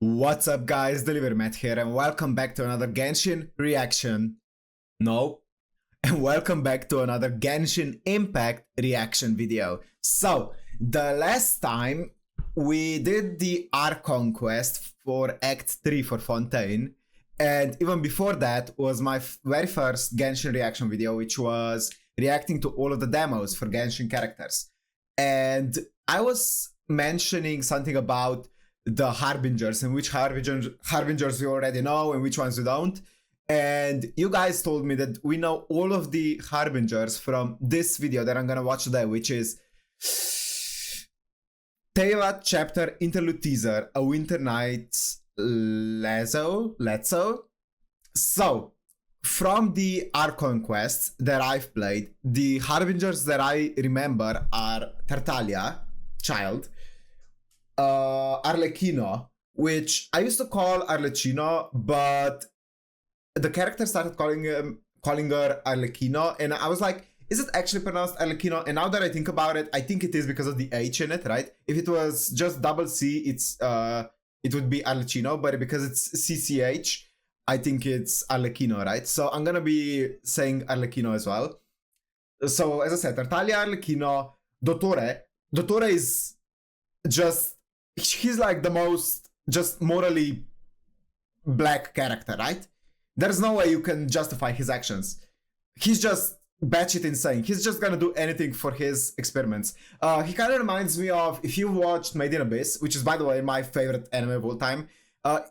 What's up guys, Delivery Matt here and welcome back to another Genshin reaction. No. And welcome back to another Genshin Impact reaction video. So, the last time we did the Archon quest for Act 3 for Fontaine. And even before that was my very first Genshin reaction video, which was reacting to all of the demos for Genshin characters. And I was mentioning something about the Harbingers and which Harbingers we already know and which ones we don't. And you guys told me that we know all of the Harbingers from this video that I'm gonna watch today, which is Teyvat chapter interlude teaser, A Winter Night's Lazzo. So, from the Archon quests that I've played, the Harbingers that I remember are Tartaglia, child, Arlecchino, which I used to call Arlecchino, but the character started calling her Arlecchino, and I was like, is it actually pronounced Arlecchino? And now that I think about it, I think it is because of the H in it, right? If it was just double C, it would be Arlecchino, but because it's CCH, I think it's Arlecchino, right? So I'm gonna be saying Arlecchino as well. So as I said, Tartaglia, Arlecchino, Dottore is just, he's like the most just morally black character, right? There's no way you can justify his actions. He's just batshit insane. He's just gonna do anything for his experiments. He kind of reminds me of, if you've watched Made in Abyss, which is, by the way, my favorite anime of all time,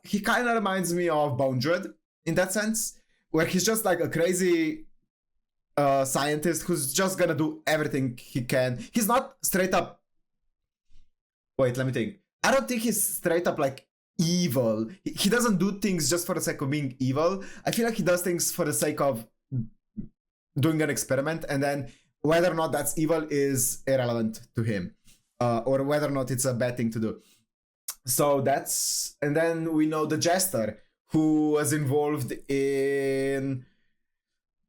he kind of reminds me of Bone Druid in that sense, where he's just like a crazy scientist who's just gonna do everything he can. He's not straight up... Wait, let me think. I don't think he's straight up like evil. He doesn't do things just for the sake of being evil. I feel like he does things for the sake of doing an experiment, and then whether or not that's evil is irrelevant to him, or whether or not it's a bad thing to do. So that's... And then we know the Jester, who was involved in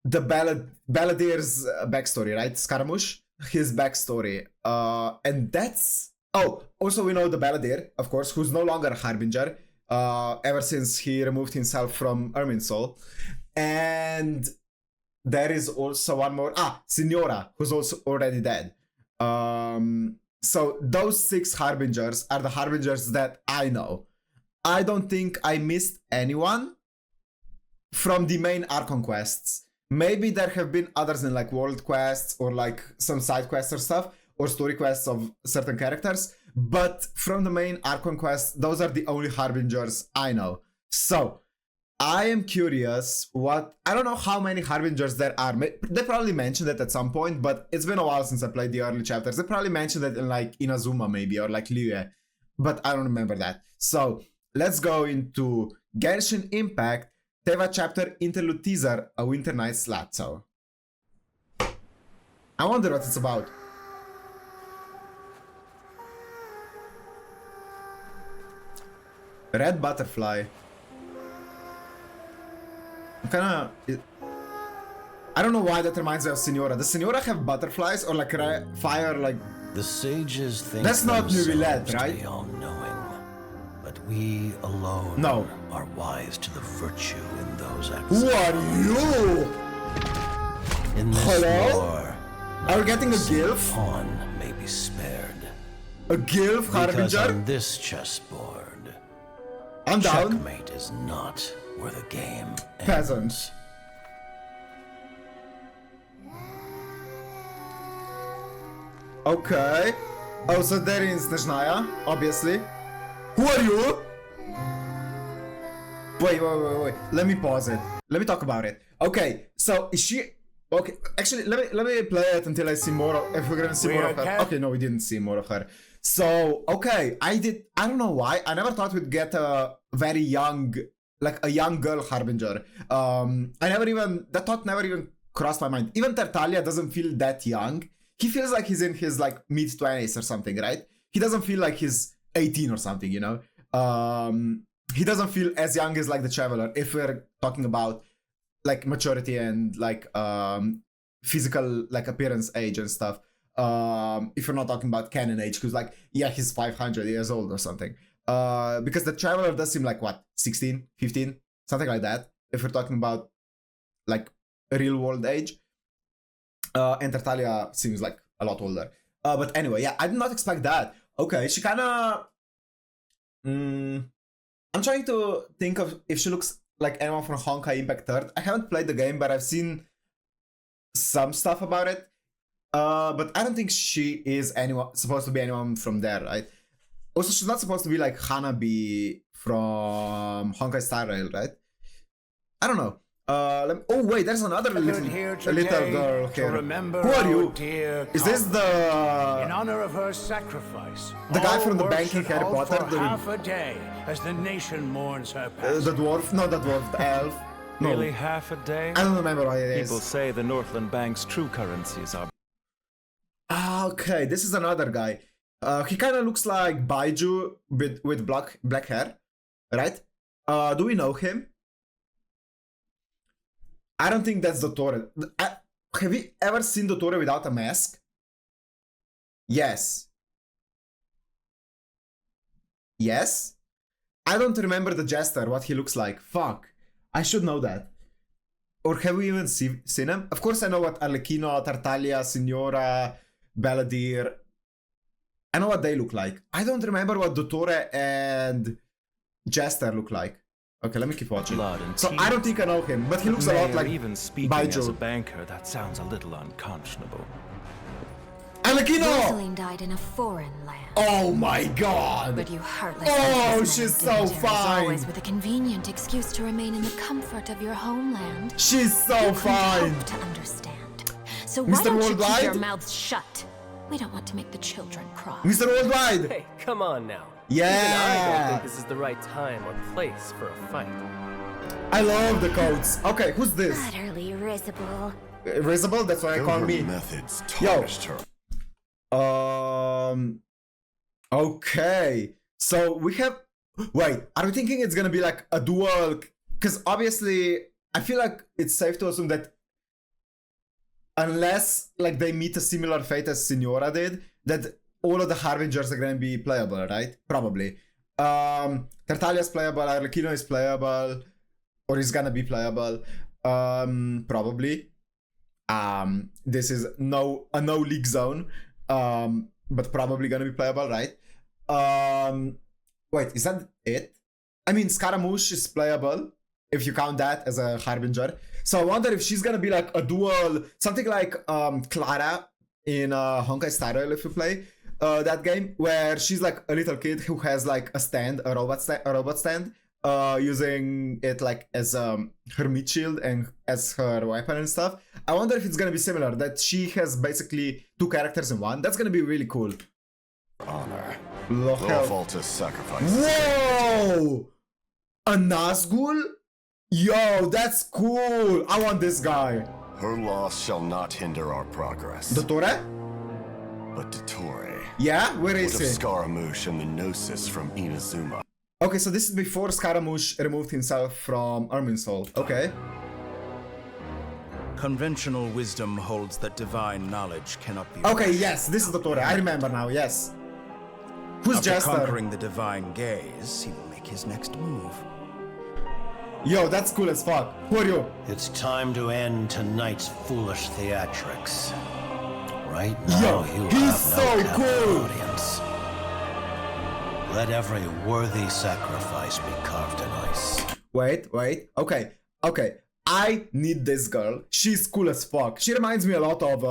the Balladier's backstory, right? Scaramouche, his backstory. And that's... Oh, also we know the Balladeer, of course, who's no longer a Harbinger, ever since he removed himself from Irminsul. And there is also one more... Signora, who's also already dead. So those 6 Harbingers are the Harbingers that I know. I don't think I missed anyone from the main Archon quests. Maybe there have been others in like world quests or like some side quests or stuff, or story quests of certain characters, but from the main Archon quests, those are the only Harbingers I know. So, I am curious what... I don't know how many Harbingers there are. They probably mentioned it at some point, but it's been a while since I played the early chapters. They probably mentioned it in like Inazuma maybe, or like Liyue, but I don't remember that. So, let's go into Genshin Impact, Teyvat chapter interlude teaser, A Winter Night's Lazzo. I wonder what it's about. Red butterfly. I don't know why that reminds me of Signora. Does Signora have butterflies or like fire, like... The sages think that's not Nubilet, right? To be all-knowing, but we alone are wise to the virtue in those acts. Who are you? In this war, are we getting a gilf? Pawn may be spared. A gilf, because Harbinger? on this chessboard, I'm down. Checkmate is not where the game ends. Peasant. Okay. Oh, so there is Snezhnaya, obviously. Who are you? Wait. Let me pause it. Let me talk about it. Okay, so is she... Okay, actually, let me play it until I see more of... If we're gonna see more of her. Okay, no, we didn't see more of her. So, okay, I don't know why. I never thought we'd get a very young... Like a young girl Harbinger. That thought never even crossed my mind. Even Tartaglia doesn't feel that young. He feels like he's in his like mid-20s or something, right? He doesn't feel like he's 18 or something, you know? He doesn't feel as young as like the Traveler, if we're talking about like maturity and like physical like appearance age and stuff. If you're not talking about canon age, because like, yeah, he's 500 years old or something. Because the Traveler does seem like, what, 16, 15? Something like that, if we're talking about, like, a real-world age. And Tartaglia seems like a lot older. But anyway, yeah, I did not expect that. Okay, she kind of... I'm trying to think of if she looks like anyone from Honkai Impact 3rd. I haven't played the game, but I've seen some stuff about it. But I don't think she is supposed to be anyone from there, right? Also, she's not supposed to be like Hanabi from Honkai Star Rail, right? I don't know. Oh wait, there's another little girl here. Who are you? Is this the... In honor of her sacrifice, the guy from the banking Harry Potter? For half a day, as the nation mourns her passing. The dwarf? No, the dwarf, the elf. No. Nearly half a day? I don't remember what it is. People say the Northland Bank's true currencies are... Okay, this is another guy. He kind of looks like Baiju with black hair, right? Do we know him? I don't think that's Dottore. Have you ever seen Dottore without a mask? Yes. Yes? I don't remember the Jester, what he looks like. Fuck. I should know that. Or have we even seen him? Of course I know what Arlecchino, Tartaglia, Signora, Balladeer... I know what they look like. I don't remember what Dottore and Jester look like. Okay, let me keep watching. So I don't think I know him, but he looks a lot like even speaking Baiju. As a banker, that sounds a little unconscionable. Arlecchino! Rosaline died in a foreign land. Oh my god! But you heartless Oh, businessmen she's so dignitaries fine! Always with a convenient excuse to remain in the comfort of your homeland. She's so You couldn't fine! hope to understand. So why Mr. don't you Worldwide? keep your mouths shut? We don't want to make the children cry. Mr. Worldwide! Hey, come on now. Yeah! Even I don't think this is the right time or place for a fight. I love the codes. Okay, who's this? Utterly risible. Risible? That's what I call me. Methods Yo. tarnished her. Okay. So we have... Wait, are we thinking it's gonna be like a dual... Because obviously, I feel like it's safe to assume that unless like they meet a similar fate as Signora did, that all of the Harbingers are gonna be playable, right? Probably. Tartaglia is playable, Arlecchino is playable, or is gonna be playable. Probably. This is a no league zone, but probably gonna be playable, right? Wait, is that it? I mean, Scaramouche is playable if you count that as a Harbinger. So I wonder if she's gonna be like a dual, something like Clara in Honkai Star Rail if you play that game, where she's like a little kid who has like a stand, a robot stand, using it like as her meat shield and as her weapon and stuff. I wonder if it's gonna be similar, that she has basically two characters in one. That's gonna be really cool. Honor. Lochel. Volta's sacrifice. Whoa! A Nazgul? Yo, that's cool! I want this guy. Her loss shall not hinder our progress. Dottore? But Dottore. Yeah? Where is What of he? Scaramouche and the Gnosis from Inazuma? Okay, so this is before Scaramouche removed himself from Irminsul. Okay. Conventional wisdom holds that divine knowledge cannot be Okay, rushed. yes, this is Dottore. I remember now, yes. Who's After Jester? conquering the divine gaze, he will make his next move. Yo, that's cool as fuck. Who are you? It's time to end tonight's foolish theatrics. Right now, Yo, you he's have so no captive cool. audience. Let every worthy sacrifice be carved in ice. Wait. Okay. I need this girl. She's cool as fuck. She reminds me a lot of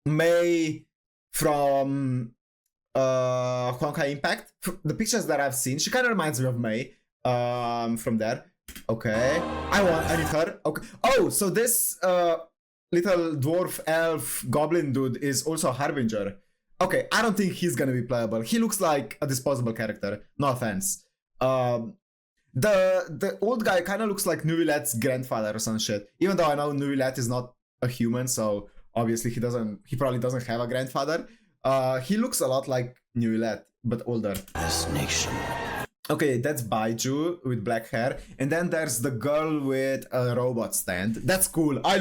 Mei from Honkai Impact. The pictures that I've seen, she kind of reminds me of Mei from there. Okay. I need her. Okay. Oh, so this little dwarf elf goblin dude is also a Harbinger. Okay, I don't think he's gonna be playable. He looks like a disposable character. No offense. The old guy kind of looks like Nuvilet's grandfather or some shit. Even though I know Nuvilet is not a human, so obviously he probably doesn't have a grandfather. He looks a lot like Nuvilet, but older. This nation. Okay, that's Baiju with black hair. And then there's the girl with a robot stand. That's cool. I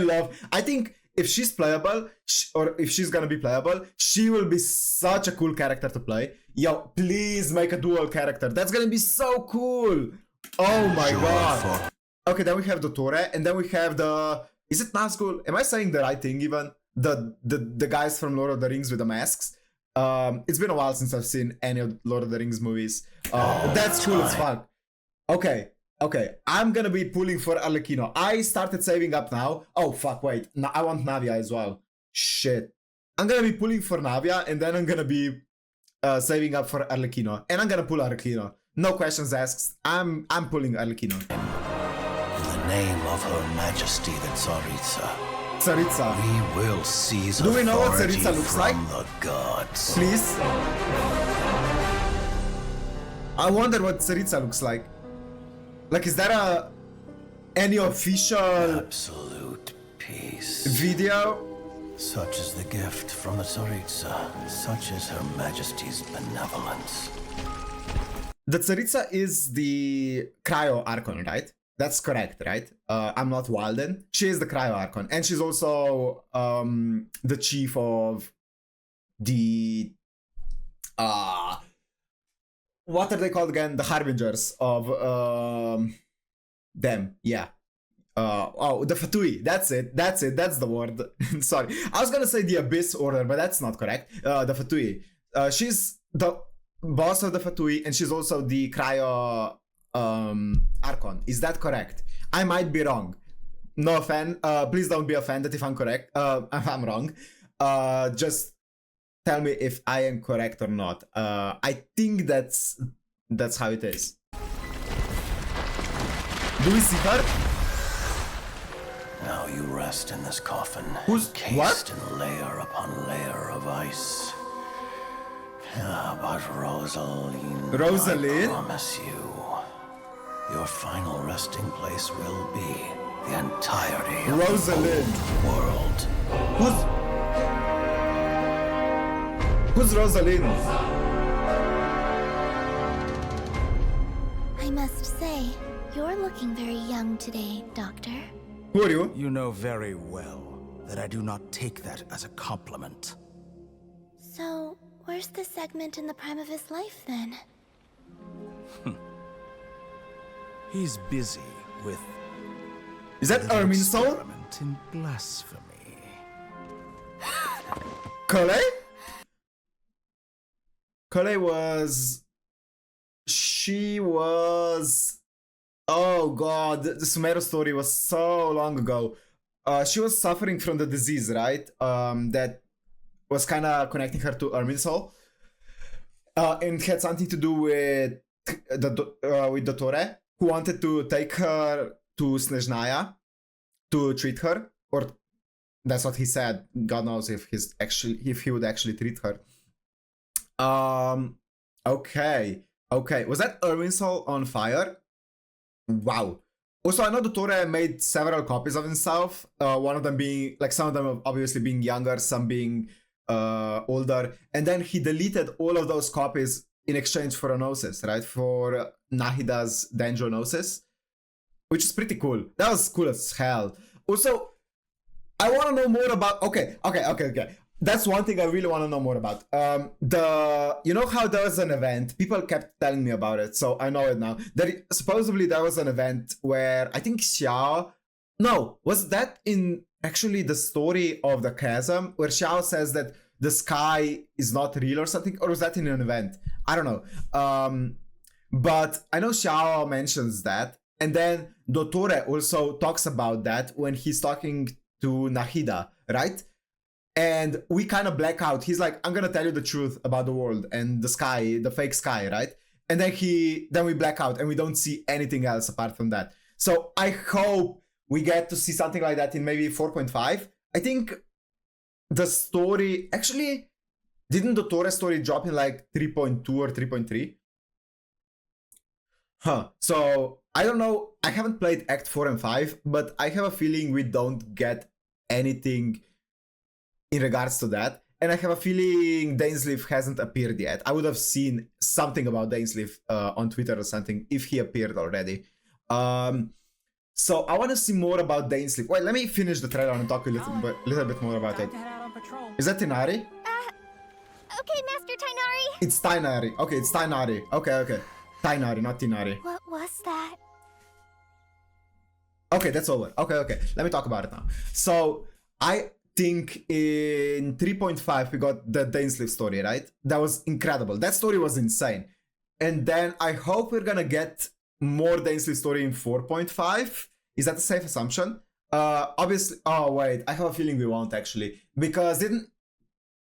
think if she's playable, or if she's gonna be playable, she will be such a cool character to play. Yo, please make a dual character. That's gonna be so cool. Oh my god. Okay, then we have Dottore, and then we have the... Is it Nazgul? Am I saying the right thing even? The guys from Lord of the Rings with the masks. It's been a while since I've seen any of Lord of the Rings movies. That's cool as fuck. Okay, I'm gonna be pulling for Arlecchino. I started saving up now. Oh fuck, wait. No, I want Navia as well. Shit. I'm gonna be pulling for Navia, and then I'm gonna be saving up for Arlecchino. And I'm gonna pull Arlecchino. No questions asked. I'm pulling Arlecchino. In the name of Her Majesty the Tsaritsa. Tsaritsa. We will seize Do we know what authority Tsaritsa looks from like? the gods. Please. I wonder what Tsaritsa looks like. Like, is there any official Absolute peace. video? Such is the gift from the Tsaritsa. Such is Her Majesty's benevolence. The Tsaritsa is the Cryo Archon, right? That's correct, right? I'm not Walden. She is the Cryo Archon. And she's also the chief of the... what are they called again? The Harbingers of them. Yeah. Oh, the Fatui. That's it. That's the word. Sorry. I was gonna say the Abyss Order, but that's not correct. The Fatui. She's the boss of the Fatui, and she's also the Cryo Archon. Is that correct? I might be wrong. No offense. Please don't be offended if I'm correct. If I'm wrong. Just tell me if I am correct or not. I think that's how it is. Do we see her? Now you rest in this coffin, Who's- encased what? in layer upon layer of ice. But Rosaline, Rosaline? I promise you, your final resting place will be the entirety of Rosaline. the world. Who's Rosalind? I must say, you're looking very young today, Doctor. Who are you? You know very well that I do not take that as a compliment. So, where's the segment in the prime of his life then? He's busy with Is that Ermin's soul? experiment in blasphemy. Kale was... She was... Oh god, the Sumeru story was so long ago. She was suffering from the disease, right? That was kind of connecting her to Ermin's soul. And had something to do with Dottore, who wanted to take her to Snezhnaya to treat her, or that's what he said. God knows if he would actually treat her. Okay. Was that Ermin's soul on fire? Wow. Also, I know Dottore made several copies of himself. One of them being, like, some of them obviously being younger, some being older, and then he deleted all of those copies in exchange for a Gnosis, right? For Nahida's Danjo Gnosis, which is pretty cool. That was cool as hell. Also, I want to know more about... Okay. That's one thing I really want to know more about. You know how there was an event? People kept telling me about it, so I know it now. Supposedly there was an event where I think Xiao... No, was that in actually the story of the chasm, where Xiao says that the sky is not real or something? Or was that in an event? I don't know. But I know Xiao mentions that. And then Dottore also talks about that when he's talking to Nahida, right? And we kind of black out. He's like, I'm gonna tell you the truth about the world and the sky, the fake sky, right? And then we black out and we don't see anything else apart from that. So I hope we get to see something like that in maybe 4.5. I think the story, actually, didn't the Dottore story drop in like 3.2 or 3.3? So I don't know. I haven't played Act 4 and 5, but I have a feeling we don't get anything in regards to that. And I have a feeling Dainsleif hasn't appeared yet. I would have seen something about Dainsleif on Twitter or something if he appeared already. So I want to see more Dane Ainsleif. Wait, let me finish the trailer and talk a little bit more about it. Is that Tinari? Okay, Master Tainari. It's Tainari. Okay, it's Tainari. Okay. Tainari, not Tinari. What was that? Okay, that's over. Okay. Let me talk about it now. So I think in 3.5 we got the Dane Ainsleif story, right? That was incredible. That story was insane. And then I hope we're gonna get more Dane Ainsleif story in 4.5. Is that a safe assumption? Obviously. Oh wait, I have a feeling we won't actually, because didn't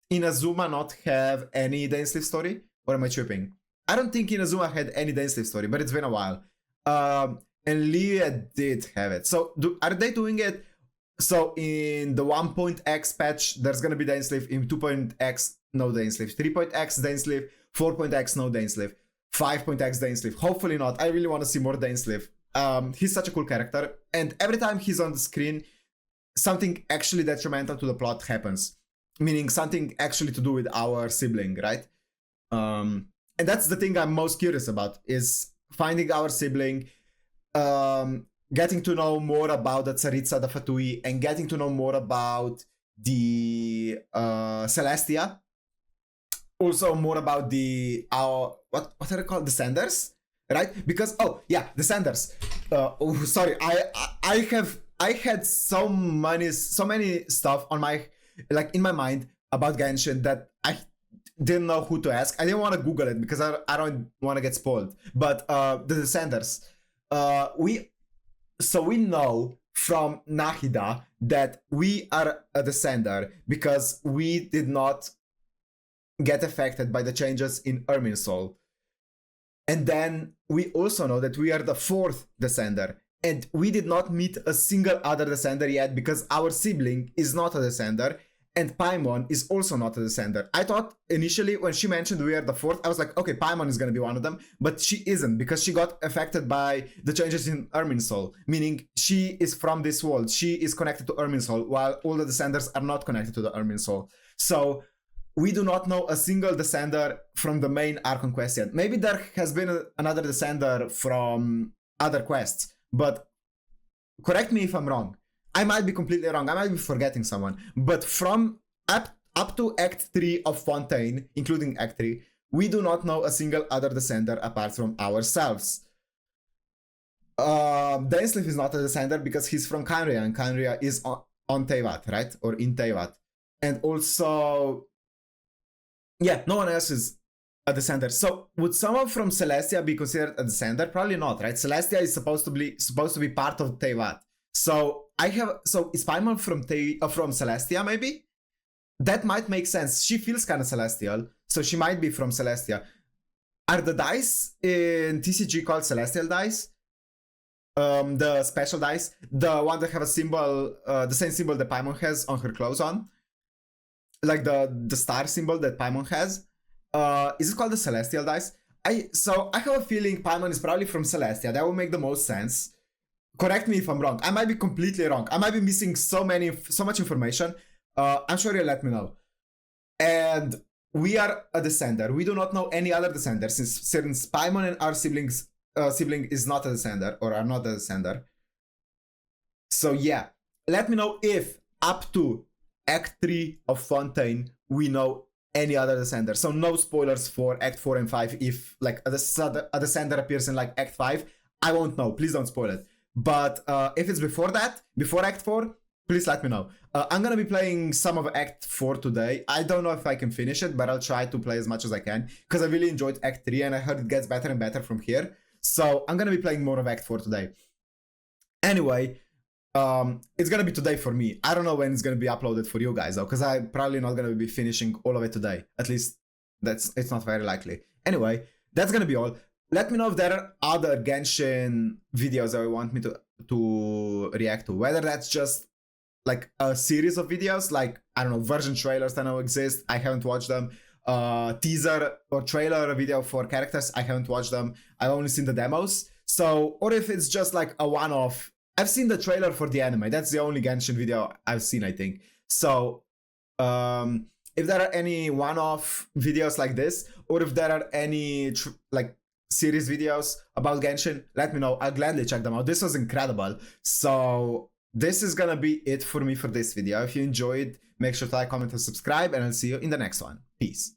Inazuma not have any Dane Ainsleif story? Or am I tripping? I don't think Inazuma had any Dane Ainsleif story, but it's been a while. And Leah did have it. So are they doing it? So in the 1.x patch, there's gonna be Dane Ainsleif. In 2.x, no Dane Ainsleif. 3.x Dane Ainsleif. 4.x, no Dane Ainsleif. 5.x Dane Ainsleif. Hopefully not. I really want to see more Dane Ainsleif. He's such a cool character, and every time he's on the screen, something actually detrimental to the plot happens. Meaning something actually to do with our sibling, right? And that's the thing I'm most curious about, is finding our sibling, getting to know more about the Tsaritsa, the Fatui, and getting to know more about the Celestia. Also more about the what are they called? Descenders, right? Because the Descenders. Sorry, I had so many stuff on my in my mind about Genshin that I didn't know who to ask. I didn't want to Google it because I don't want to get spoiled. But the Descenders, we know from Nahida that we are a Descender because we did not get affected by the changes in Irminsul. And then we also know that we are the 4th Descender, and we did not meet a single other Descender yet because our sibling is not a Descender, and Paimon is also not a Descender. I thought initially when she mentioned we are the 4th, I was like, okay, Paimon is gonna be one of them, but she isn't because she got affected by the changes in Irminsul, meaning she is from this world. She is connected to Irminsul, while all the Descenders are not connected to the Irminsul. So we do not know a single Descender from the main Archon quest yet. Maybe there has been another Descender from other quests, but correct me if I'm wrong. I might be completely wrong. I might be forgetting someone. But from up to Act 3 of Fontaine, including Act 3, we do not know a single other Descender apart from ourselves. Dane Ainsleif is not a Descender because he's from Khaenri'ah, and Khaenri'ah is on Teyvat, right? Or in Teyvat. And also, yeah, no one else is a Descender. So would someone from Celestia be considered a Descender? Probably not, right? Celestia is supposed to be part of Teyvat. So is Paimon from Celestia maybe? That might make sense. She feels kind of celestial, so she might be from Celestia. Are the dice in TCG called Celestial dice? The special dice, the one that have a symbol, the same symbol that Paimon has on her clothes on, like the star symbol that Paimon has. Is it called the Celestial dice? I have a feeling Paimon is probably from Celestia. That would make the most sense. Correct me if I'm wrong. I might be completely wrong. I might be missing so much information. I'm sure you'll let me know. And we are a Descender. We do not know any other Descender since Paimon and our sibling is not a Descender, or are not a Descender. So yeah, let me know if up to Act 3 of Fontaine we know any other Descender. So no spoilers for Act 4 and 5. If like a Descender appears in like Act 5, I won't know. Please don't spoil it. But if it's before that, before Act 4, please let me know. I'm gonna be playing some of Act 4 today. I don't know if I can finish it, but I'll try to play as much as I can, because I really enjoyed Act 3 and I heard it gets better and better from here. So I'm gonna be playing more of Act 4 today. Anyway, it's gonna be today for me. I don't know when it's gonna be uploaded for you guys though, because I'm probably not gonna be finishing all of it today. At least it's not very likely. Anyway, that's gonna be all. Let me know if there are other Genshin videos that you want me to react to. Whether that's just like a series of videos, like, I don't know, version trailers that now exist, I haven't watched them. Teaser or trailer video for characters, I haven't watched them. I've only seen the demos. So, or if it's just like a one-off. I've seen the trailer for the anime. That's the only Genshin video I've seen, I think. So, if there are any one-off videos like this, or if there are any series videos about Genshin, let me know. I'll gladly check them out. This was incredible. So this is gonna be it for me for this video. If you enjoyed, make sure to like, comment, and subscribe, and I'll see you in the next one. Peace.